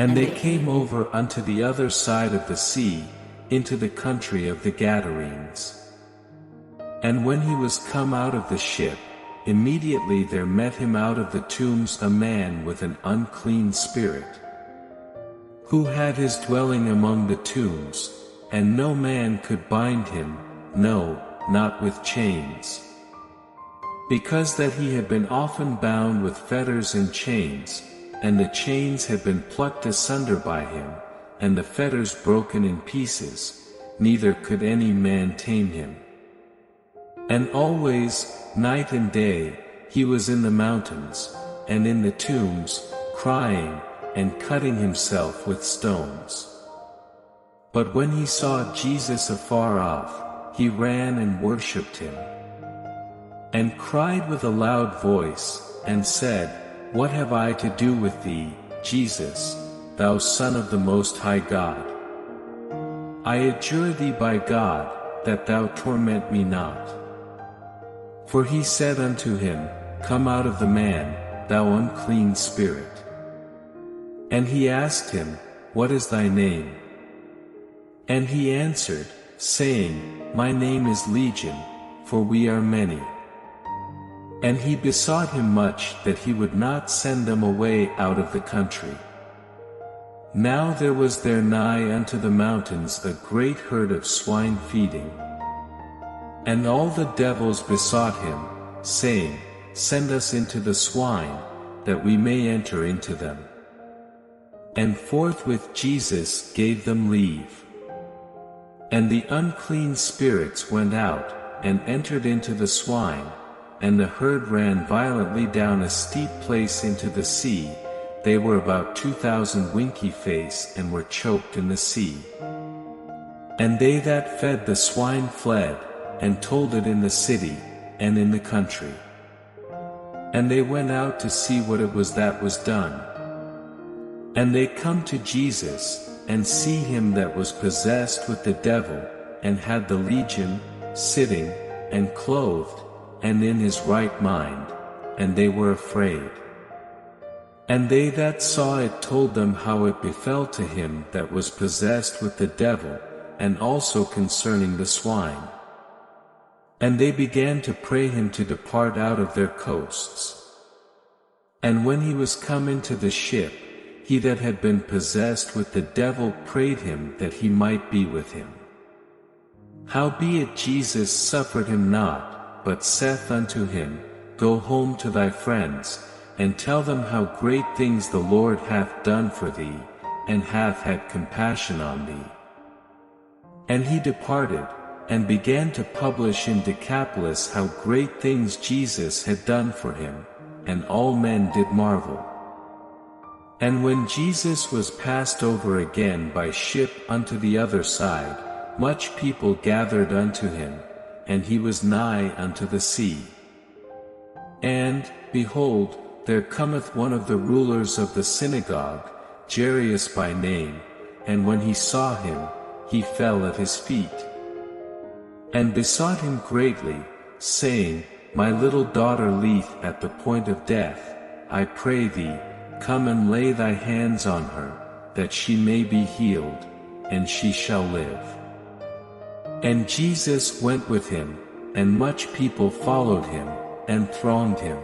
And they came over unto the other side of the sea, into the country of the Gadarenes. And when he was come out of the ship, immediately there met him out of the tombs a man with an unclean spirit, who had his dwelling among the tombs, and no man could bind him, no, not with chains, because that he had been often bound with fetters and chains, and the chains had been plucked asunder by him, and the fetters broken in pieces, neither could any man tame him. And always, night and day, he was in the mountains, and in the tombs, crying, and cutting himself with stones. But when he saw Jesus afar off, he ran and worshipped him, and cried with a loud voice, and said, What have I to do with thee, Jesus, thou Son of the Most High God? I adjure thee by God, that thou torment me not. For he said unto him, Come out of the man, thou unclean spirit. And he asked him, What is thy name? And he answered, saying, My name is Legion, for we are many. And he besought him much that he would not send them away out of the country. Now there was there nigh unto the mountains a great herd of swine feeding. And all the devils besought him, saying, Send us into the swine, that we may enter into them. And forthwith Jesus gave them leave. And the unclean spirits went out, and entered into the swine, and the herd ran violently down a steep place into the sea. They were about 2,000 winky face, and were choked in the sea. And they that fed the swine fled, and told it in the city, and in the country. And they went out to see what it was that was done. And they come to Jesus, and see him that was possessed with the devil, and had the legion, sitting, and clothed, and in his right mind, and they were afraid. And they that saw it told them how it befell to him that was possessed with the devil, and also concerning the swine. And they began to pray him to depart out of their coasts. And when he was come into the ship, he that had been possessed with the devil prayed him that he might be with him. Howbeit Jesus suffered him not, but saith unto him, Go home to thy friends, and tell them how great things the Lord hath done for thee, and hath had compassion on thee. And he departed, and began to publish in Decapolis how great things Jesus had done for him, and all men did marvel. And when Jesus was passed over again by ship unto the other side, much people gathered unto him, and he was nigh unto the sea. And, behold, there cometh one of the rulers of the synagogue, Jairus by name, and when he saw him, he fell at his feet, and besought him greatly, saying, My little daughter lieth at the point of death. I pray thee, come and lay thy hands on her, that she may be healed, and she shall live. And Jesus went with him, and much people followed him, and thronged him.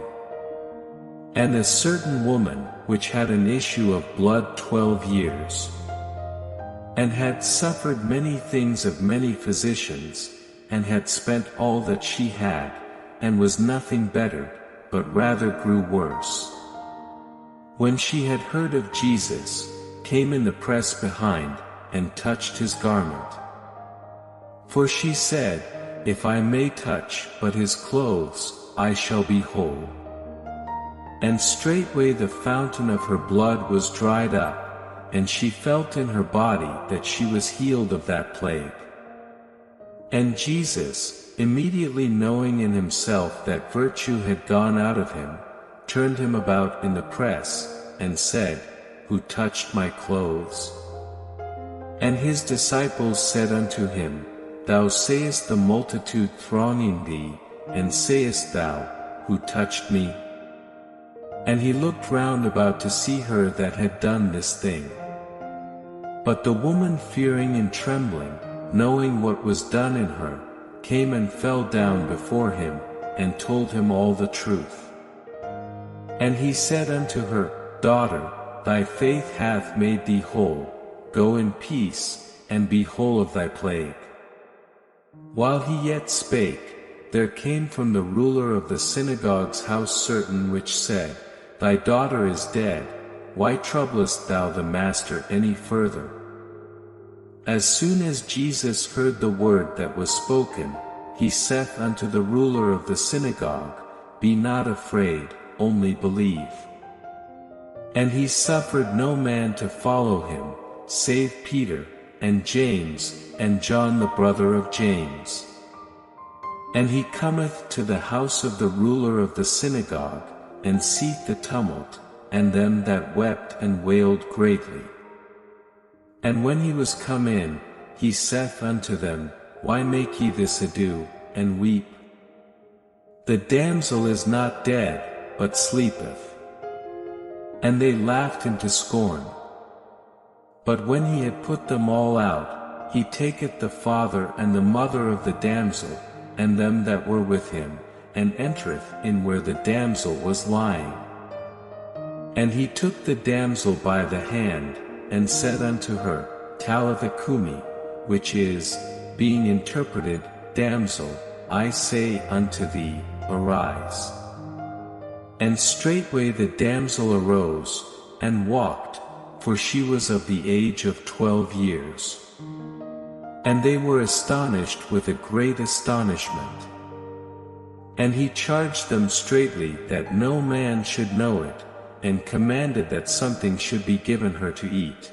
And a certain woman, which had an issue of blood 12 years, and had suffered many things of many physicians, and had spent all that she had, and was nothing bettered, but rather grew worse, when she had heard of Jesus, came in the press behind, and touched his garment. For she said, If I may touch but his clothes, I shall be whole. And straightway the fountain of her blood was dried up, and she felt in her body that she was healed of that plague. And Jesus, immediately knowing in himself that virtue had gone out of him, turned him about in the press, and said, Who touched my clothes? And his disciples said unto him, Thou sayest the multitude thronging thee, and sayest thou, Who touched me? And he looked round about to see her that had done this thing. But the woman, fearing and trembling, knowing what was done in her, came and fell down before him, and told him all the truth. And he said unto her, Daughter, thy faith hath made thee whole, go in peace, and be whole of thy plague. While he yet spake, there came from the ruler of the synagogue's house certain which said, Thy daughter is dead, why troublest thou the master any further? As soon as Jesus heard the word that was spoken, he saith unto the ruler of the synagogue, Be not afraid, only believe. And he suffered no man to follow him, save Peter, and James, and John the brother of James. And he cometh to the house of the ruler of the synagogue, and seeth the tumult, and them that wept and wailed greatly. And when he was come in, he saith unto them, Why make ye this ado, and weep? The damsel is not dead, but sleepeth. And they laughed him to scorn. But when he had put them all out, he taketh the father and the mother of the damsel, and them that were with him, and entereth in where the damsel was lying. And he took the damsel by the hand, and said unto her, Talitha cumi, which is, being interpreted, Damsel, I say unto thee, arise. And straightway the damsel arose, and walked, for she was of the age of 12 years. And they were astonished with a great astonishment. And he charged them straitly that no man should know it, and commanded that something should be given her to eat.